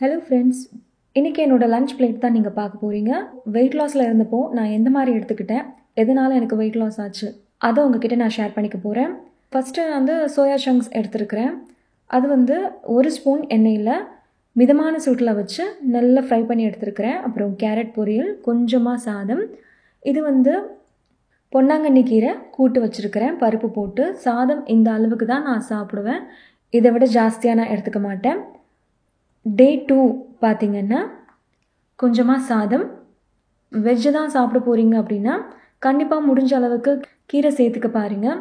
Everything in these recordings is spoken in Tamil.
ஹலோ ஃப்ரெண்ட்ஸ், இன்றைக்கி என்னோடய லன்ச் பிளேட் தான் நீங்கள் பார்க்க போகிறீங்க. வெயிட் லாஸில் இருந்தப்போ நான் எந்த மாதிரி எடுத்துக்கிட்டேன், எதனால் எனக்கு வெயிட் லாஸ் ஆச்சு, அதை உங்ககிட்ட நான் ஷேர் பண்ணிக்க போகிறேன். ஃபஸ்ட்டு சோயா சங்க்ஸ் எடுத்துருக்கிறேன். அது 1 ஸ்பூன் எண்ணெயில் மிதமான சூட்டில் வச்சு நல்லா ஃப்ரை பண்ணி எடுத்துருக்கிறேன். அப்புறம் கேரட் பொரியல், கொஞ்சமாக சாதம். இது பொன்னாங்கண்ணி கீரை கூட்டு வச்சுருக்கிறேன் பருப்பு போட்டு. சாதம் இந்த அளவுக்கு தான் நான் சாப்பிடுவேன், இதை விட ஜாஸ்தியாக நான் எடுத்துக்க மாட்டேன். டே 2 பார்த்திங்கன்னா கொஞ்சமாக சாதம். வெஜ்ஜு தான் சாப்பிட போகிறீங்க அப்படின்னா கண்டிப்பாக முடிஞ்ச அளவுக்கு கீரை சேர்த்துக்க பாருங்கள்.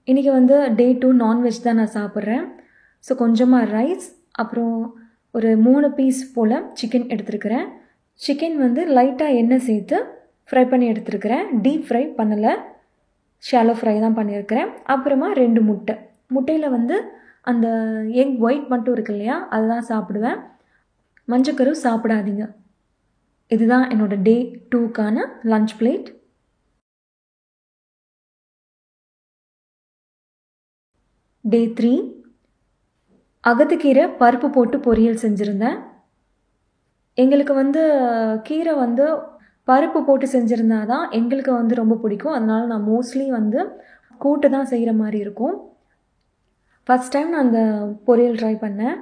இன்றைக்கி டே 2 நான்வெஜ் தான் நான் சாப்பிட்றேன். ஸோ கொஞ்சமாக ரைஸ், அப்புறம் ஒரு 3 பீஸ் போல் சிக்கன் எடுத்துருக்கிறேன். சிக்கன் லைட்டாக எண்ணெய் சேர்த்து ஃப்ரை பண்ணி எடுத்துருக்கிறேன். டீப் ஃப்ரை பண்ணலை, ஷாலோ ஃப்ரை தான் பண்ணியிருக்கிறேன். அப்புறமா 2 முட்டை. முட்டையில் அந்த எக் ஒயிட் மட்டும் இருக்கு இல்லையா, அதுதான் சாப்பிடுவேன். மஞ்சக்கரு சாப்பிடாதீங்க. இதுதான் என்னோடய டே 2க்கான லன்ச் பிளேட். டே 3 அகத்துக்கீரை பருப்பு போட்டு பொரியல் செஞ்சுருந்தேன். எங்களுக்கு கீரை பருப்பு போட்டு செஞ்சுருந்தா தான் எங்களுக்கு ரொம்ப பிடிக்கும். அதனால நான் மோஸ்ட்லி கூட்டு தான் செய்கிற மாதிரி இருக்கும். ஃபஸ்ட் டைம் நான் அந்த பொரியல் ட்ரை பண்ணேன்.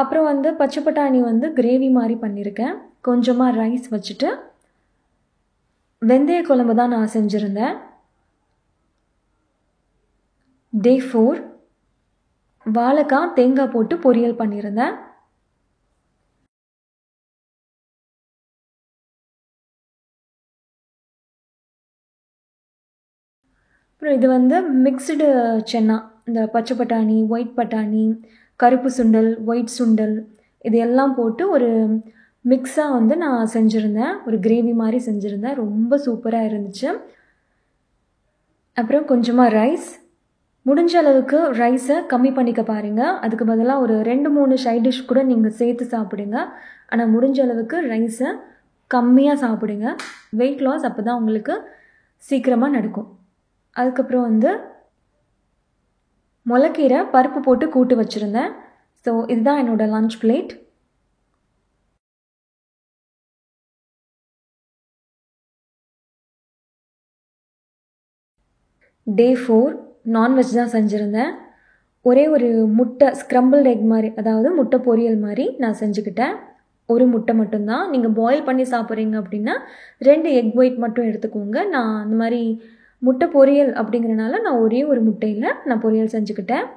அப்புறம் பச்சை பட்டாணி கிரேவி மாதிரி பண்ணியிருக்கேன். கொஞ்சமாக ரைஸ் வச்சுட்டு வெந்தய குழம்பு தான் நான் செஞ்சுருந்தேன். டே 4 வாழைக்காய் தேங்காய் போட்டு பொரியல் பண்ணியிருந்தேன். அப்புறம் இது மிக்ஸ்டு சென்னா, இந்த பச்சை பட்டாணி, ஒயிட் பட்டாணி, கருப்பு சுண்டல், ஒயிட் சுண்டல், இது எல்லாம் போட்டு ஒரு மிக்ஸாக நான் செஞ்சுருந்தேன். ஒரு கிரேவி மாதிரி செஞ்சுருந்தேன். ரொம்ப சூப்பராக இருந்துச்சு. அப்புறம் கொஞ்சமாக ரைஸ். முடிஞ்ச அளவுக்கு ரைஸை கம்மி பண்ணிக்க பாருங்கள். அதுக்கு பதிலாக ஒரு 2-3 சைட் டிஷ் கூட நீங்கள் சேர்த்து சாப்பிடுங்க. ஆனால் முடிஞ்ச அளவுக்கு ரைஸை கம்மியாக சாப்பிடுங்க. வெயிட் லாஸ் அப்போ தான் உங்களுக்கு சீக்கிரமாக நடக்கும். அதுக்கப்புறம் முளைக்கீரை பருப்பு போட்டு கூட்டு வச்சுருந்தேன். ஸோ இதுதான் என்னோடய லன்ச் பிளேட். டே 4 நான்வெஜ் தான் செஞ்சுருந்தேன். ஒரே ஒரு முட்டை ஸ்க்ரம்பிள்டு எக் மாதிரி, அதாவது முட்டை பொரியல் மாதிரி நான் செஞ்சுக்கிட்டேன். ஒரு முட்டை மட்டும்தான். நீங்கள் பாயில் பண்ணி சாப்பிட்றீங்க அப்படின்னா 2 எக் ஒயிட் மட்டும் எடுத்துக்கோங்க. நான் அந்த மாதிரி முட்டை பொரியல் அப்படிங்கிறனால நான் ஒரே ஒரு முட்டையில் நான் பொரியல் செஞ்சுக்கிட்டேன்.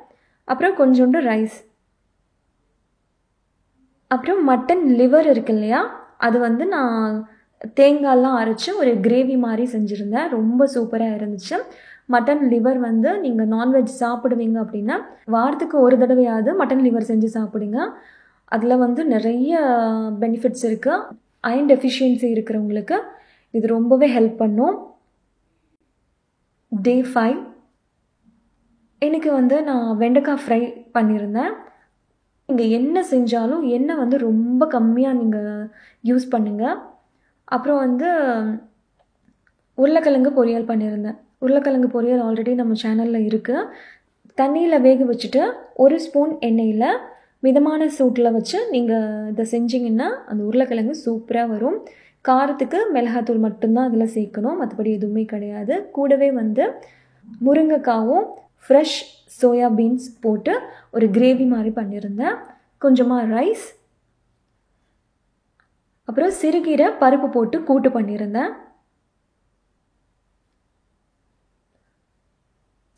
அப்புறம் கொஞ்சோண்டு ரைஸ். அப்புறம் மட்டன் லிவர் இருக்கு இல்லையா, அது நான் தேங்காயெலாம் அரைச்சி ஒரு கிரேவி மாதிரி செஞ்சுருந்தேன். ரொம்ப சூப்பராக இருந்துச்சு. மட்டன் லிவர் நீங்கள் நான்வெஜ் சாப்பிடுவீங்க அப்படின்னா வாரத்துக்கு ஒரு தடவையாவது மட்டன் லிவர் செஞ்சு சாப்பிடுங்க. அதில் நிறைய பெனிஃபிட்ஸ் இருக்குது. அயர்ன் டெஃபிஷியன்சி இருக்கிறவங்களுக்கு இது ரொம்பவே ஹெல்ப் பண்ணும். டே 5 எனக்கு நான் வெண்டைக்காய் ஃப்ரை பண்ணியிருந்தேன். நீங்கள் என்ன செஞ்சாலும் எண்ணெய் ரொம்ப கம்மியாக நீங்கள் யூஸ் பண்ணுங்கள். அப்புறம் உருளைக்கிழங்கு பொரியல் பண்ணியிருந்தேன். உருளைக்கிழங்கு பொரியல் ஆல்ரெடி நம்ம சேனலில் இருக்குது. தண்ணியில் வேக வச்சுட்டு 1 ஸ்பூன் எண்ணெயில் மிதமான சூட்டில் வச்சு நீங்கள் இதை செஞ்சிங்கன்னா அந்த உருளைக்கிழங்கு சூப்பராக வரும். காரத்துக்கு மிளகாத்தூள் மட்டும்தான் அதில் சேர்க்கணும், மற்றபடி எதுவுமே கிடையாது. கூடவே முருங்கைக்காவும் ஃப்ரெஷ் சோயா பீன்ஸ் போட்டு ஒரு கிரேவி மாதிரி பண்ணியிருந்தேன். கொஞ்சமாக ரைஸ், அப்புறம் சிறுகீரை பருப்பு போட்டு கூட்டு பண்ணியிருந்தேன்.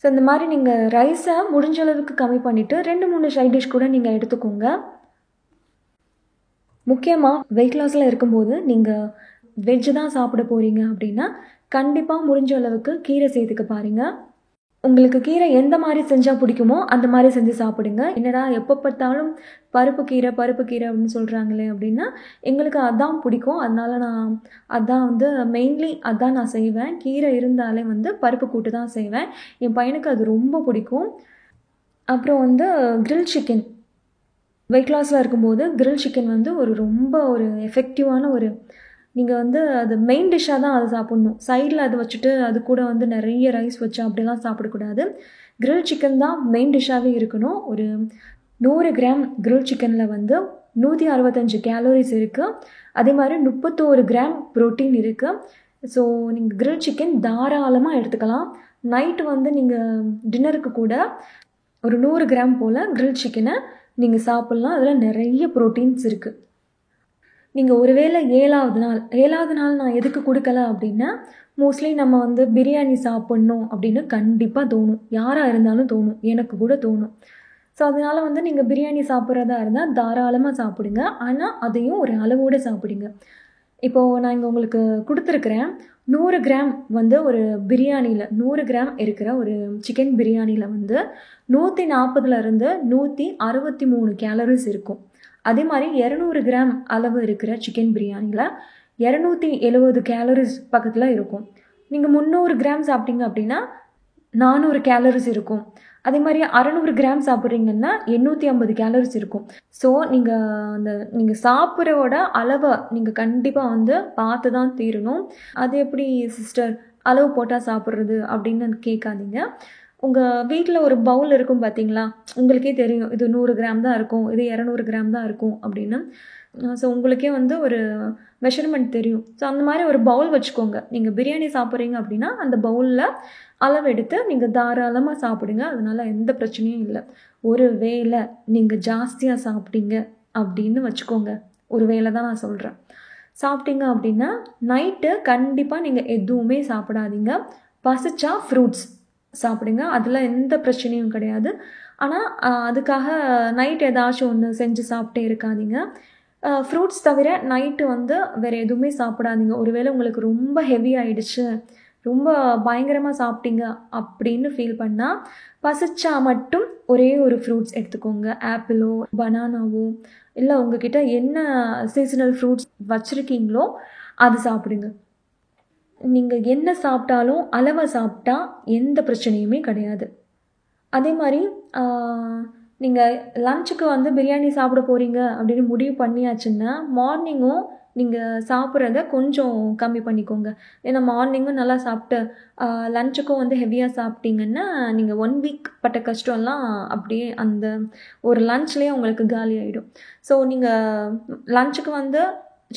ஸோ இந்த மாதிரி நீங்கள் ரைஸை முடிஞ்ச அளவுக்கு கம்மி பண்ணிவிட்டு 2-3 சைட் டிஷ் கூட நீங்கள் எடுத்துக்கோங்க. முக்கியமாக வெயிட் லாஸில் இருக்கும்போது நீங்கள் வெஜ்ஜு தான் சாப்பிட போகிறீங்க அப்படின்னா கண்டிப்பாக முடிஞ்ச அளவுக்கு கீரை சேர்த்துக்க பாருங்கள். உங்களுக்கு கீரை எந்த மாதிரி செஞ்சால் பிடிக்குமோ அந்த மாதிரி செஞ்சு சாப்பிடுங்க. என்னடா எப்போ பார்த்தாலும் பருப்பு கீரை அப்படின்னு சொல்கிறாங்களே அப்படின்னா, எங்களுக்கு அதான் பிடிக்கும். அதனால நான் அதான் மெயின்லி அதான் நான் செய்வேன். கீரை இருந்தாலே பருப்பு கூட்டு தான் செய்வேன். என் பையனுக்கு அது ரொம்ப பிடிக்கும். அப்புறம் கிரில் சிக்கன். வெயிட் லாஸில் இருக்கும்போது கிரில் சிக்கன் ரொம்ப ஒரு எஃபெக்டிவான நீங்கள் அது மெயின் டிஷ்ஷாக தான் அதை சாப்பிட்ணும். சைடில் அதை வச்சுட்டு அது கூட நிறைய ரைஸ் வச்சு அப்படிலாம் சாப்பிடக்கூடாது. கிரில் சிக்கன் தான் மெயின் டிஷ்ஷாகவே இருக்கணும். ஒரு 100 கிராம் கிரில் சிக்கனில் 165 கேலோரிஸ் இருக்குது. அதே மாதிரி 31 கிராம் ப்ரோட்டீன் இருக்குது. ஸோ நீங்கள் கிரில் சிக்கன் தாராளமாக எடுத்துக்கலாம். நைட்டு வந்து நீங்கள் டின்னருக்கு கூட ஒரு 100 கிராம் போல் கிரில் சிக்கனை நீங்கள் சாப்பிட்லாம். அதில் நிறைய ப்ரோட்டீன்ஸ் இருக்குது. நீங்கள் ஒருவேளை 7வது நாள் நான் எதுக்கு கொடுக்கல அப்படின்னா, மோஸ்ட்லி நம்ம வந்து பிரியாணி சாப்பிட்ணும் அப்படின்னு கண்டிப்பாக தோணும். யாராக இருந்தாலும் தோணும். எனக்கு கூட தோணும். ஸோ அதனால் வந்து நீங்கள் பிரியாணி சாப்பிட்றதா இருந்தால் தாராளமாக சாப்பிடுங்க. ஆனால் அதையும் ஒரு அளவோடு சாப்பிடுங்க. இப்போது நான் இங்கே உங்களுக்கு கொடுத்துருக்குறேன். 100 கிராம் வந்து ஒரு பிரியாணியில் 100 கிராம் இருக்கிற ஒரு சிக்கன் பிரியாணியில் வந்து 140லேருந்து 163 கேலரிஸ் இருக்கும். அதே மாதிரி 200 கிராம் அளவு இருக்கிற சிக்கன் பிரியாணியில் 270 கேலரிஸ் பக்கத்தில் இருக்கும். நீங்கள் 300 கிராம் சாப்பிட்டீங்க அப்படின்னா 400 கேலரிஸ் இருக்கும். அதே மாதிரி 600 கிராம் சாப்பிட்றீங்கன்னா 850 கேலரிஸ் இருக்கும். ஸோ நீங்கள் சாப்பிட்றோட அளவை நீங்கள் கண்டிப்பாக வந்து பார்த்து தான் தீரணும். அது எப்படி சிஸ்டர் அளவு போட்டால் சாப்பிட்றது அப்படின்னு கேட்காதீங்க. உங்கள் வீட்டில் ஒரு பவுல் இருக்கும் பார்த்தீங்களா, உங்களுக்கே தெரியும் இது 100 கிராம் தான் இருக்கும், இது 200 கிராம் தான் இருக்கும் அப்படின்னு. ஸோ உங்களுக்கே வந்து ஒரு மெஷர்மெண்ட் தெரியும். ஸோ அந்த மாதிரி ஒரு பவுல் வச்சுக்கோங்க. நீங்கள் பிரியாணி சாப்பிட்றீங்க அப்படின்னா அந்த பவுலில் அளவு எடுத்து நீங்கள் தாராளமாக சாப்பிடுங்க. அதனால் எந்த பிரச்சனையும் இல்லை. ஒரு வேளை நீங்கள் ஜாஸ்தியாக சாப்பிட்டீங்க அப்படின்னு வச்சுக்கோங்க, ஒரு வேளை தான் நான் சொல்கிறேன், சாப்பிட்டீங்க அப்படின்னா நைட்டு கண்டிப்பாக நீங்கள் எதுவுமே சாப்பிடாதீங்க. பசிச்சா ஃப்ரூட்ஸ் சாப்பிடுங்க. அதில் எந்த பிரச்சனையும் கிடையாது. ஆனால் அதுக்காக நைட் ஏதாச்சும் ஒன்று செஞ்சு சாப்பிட்டே இருக்காதீங்க. ஃப்ரூட்ஸ் தவிர நைட்டு வந்து வேறு எதுவுமே சாப்பிடாதீங்க. ஒருவேளை உங்களுக்கு ரொம்ப ஹெவி ஆகிடுச்சு, ரொம்ப பயங்கரமாக சாப்பிட்டீங்க அப்படின்னு ஃபீல் பண்ணால் பசிச்சா மட்டும் ஒரே ஒரு ஃப்ரூட்ஸ் எடுத்துக்கோங்க. ஆப்பிளோ பனானாவோ இல்லை உங்ககிட்ட என்ன சீசனல் ஃப்ரூட்ஸ் வச்சுருக்கீங்களோ அது சாப்பிடுங்க. நீங்கள் என்ன சாப்பிட்டாலும் அளவை சாப்பிட்டா எந்த பிரச்சனையுமே கிடையாது. அதே மாதிரி நீங்கள் லஞ்சுக்கு வந்து பிரியாணி சாப்பிட போகிறீங்க அப்படின்னு முடிவு பண்ணியாச்சுன்னா மார்னிங்கும் நீங்கள் சாப்பிட்றத கொஞ்சம் கம்மி பண்ணிக்கோங்க. ஏன்னா மார்னிங்கும் நல்லா சாப்பிட்டு லஞ்சுக்கும் வந்து ஹெவியாக சாப்பிட்டீங்கன்னா நீங்கள் 1 வீக் பட்ட கஷ்டம்லாம் அப்படியே அந்த ஒரு லஞ்ச்லேயே உங்களுக்கு காலி ஆகிடும். ஸோ நீங்கள் லஞ்சுக்கு வந்து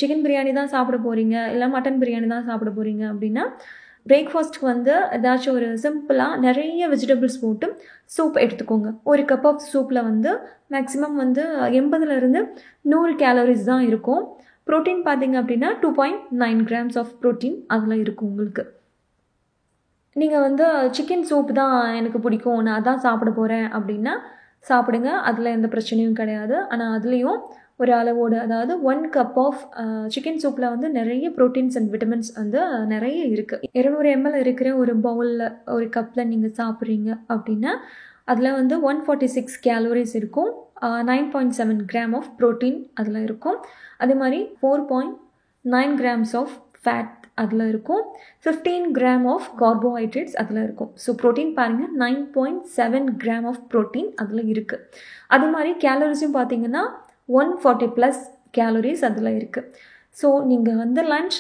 சிக்கன் பிரியாணி தான் சாப்பிட போகிறீங்க, இல்லை மட்டன் பிரியாணி தான் சாப்பிட போகிறீங்க அப்படின்னா பிரேக்ஃபாஸ்ட்டுக்கு வந்து ஏதாச்சும் ஒரு சிம்பிளாக நிறைய வெஜிடபிள்ஸ் போட்டு சூப் எடுத்துக்கோங்க. ஒரு கப் ஆஃப் சூப்பில் வந்து மேக்ஸிமம் வந்து 80லேருந்து 100 கேலரிஸ் தான் இருக்கும். ப்ரோட்டீன் பார்த்தீங்க அப்படின்னா 2.9 கிராம்ஸ் ஆஃப் ப்ரோட்டீன் அதில் இருக்கும் உங்களுக்கு. நீங்கள் வந்து சிக்கன் சூப் தான் எனக்கு பிடிக்கும், நான் அதான் சாப்பிட போகிறேன் அப்படின்னா சாப்பிடுங்க. அதில் எந்த பிரச்சனையும் கிடையாது. ஆனால் அதுலேயும் ஒரு அளவோடு, அதாவது 1 கப் ஆஃப் சிக்கன் சூப்பில் வந்து நிறைய ப்ரோட்டீன்ஸ் அண்ட் விட்டமின்ஸ் வந்து நிறைய இருக்குது. 200 ml இருக்கிற ஒரு பவுலில் ஒரு கப்பில் நீங்கள் சாப்பிட்றீங்க அப்படின்னா அதில் வந்து 146 கேலோரிஸ் இருக்கும். 9.7 கிராம் ஆஃப் ப்ரோட்டீன் அதில் இருக்கும். அதே மாதிரி 4.9 கிராம்ஸ் ஆஃப் ஃபேட் அதில் இருக்கும். 15 கிராம் ஆஃப் கார்போஹைட்ரேட்ஸ் அதில் இருக்கும். ஸோ ப்ரோட்டீன் பாருங்கள், 9.7 கிராம் ஆஃப் ப்ரோட்டீன் அதில் இருக்குது. அதே மாதிரி கேலோரிஸும் பார்த்தீங்கன்னா 140+ கேலரிஸ் அதில் இருக்குது. ஸோ நீங்கள் வந்து லன்ச்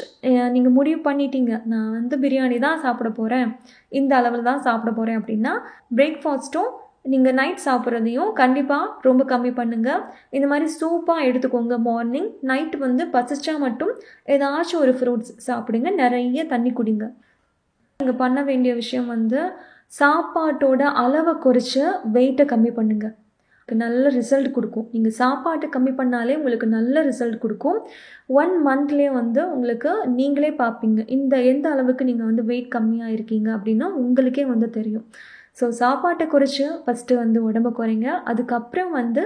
நீங்கள் முடிவு பண்ணிட்டீங்க, நான் வந்து பிரியாணி தான் சாப்பிட போகிறேன், இந்த அளவில் தான் சாப்பிட போகிறேன் அப்படின்னா பிரேக்ஃபாஸ்ட்டும் நீங்கள் நைட் சாப்பிட்றதையும் கண்டிப்பாக ரொம்ப கம்மி பண்ணுங்கள். இந்த மாதிரி சூப்பாக எடுத்துக்கோங்க மார்னிங். நைட்டு வந்து பசிச்சா மட்டும் ஏதாச்சும் ஒரு ஃப்ரூட்ஸ் சாப்பிடுங்க, நிறைய தண்ணி குடிங்க. நீங்கள் பண்ண வேண்டிய விஷயம் வந்து சாப்பாட்டோட அளவை குறைச்சி வெயிட்டை கம்மி பண்ணுங்கள். நல்ல ரிசல்ட் கொடுக்கும். நீங்கள் சாப்பாட்டை கம்மி பண்ணாலே உங்களுக்கு நல்ல ரிசல்ட் கொடுக்கும். 1 மந்த்லேயே வந்து உங்களுக்கு நீங்களே பார்ப்பீங்க எந்த அளவுக்கு நீங்கள் வந்து வெயிட் கம்மியாக இருக்கீங்க அப்படின்னா உங்களுக்கே வந்து தெரியும். ஸோ சாப்பாட்டை குறைச்சி ஃபஸ்ட்டு வந்து உடம்பை குறைங்க. அதுக்கப்புறம் வந்து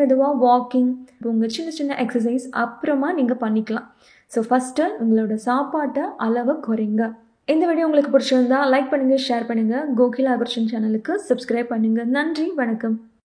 மெதுவாக வாக்கிங், உங்கள் சின்ன சின்ன எக்ஸசைஸ் அப்புறமா நீங்கள் பண்ணிக்கலாம். ஸோ ஃபஸ்ட்டு உங்களோட சாப்பாட்டை அளவை குறைங்க. இந்த வீடியோ உங்களுக்கு பிடிச்சிருந்தா லைக் பண்ணுங்கள், ஷேர் பண்ணுங்கள். கோகிலா அகர்ஷன் சேனலுக்கு சப்ஸ்கிரைப் பண்ணுங்கள். நன்றி, வணக்கம்.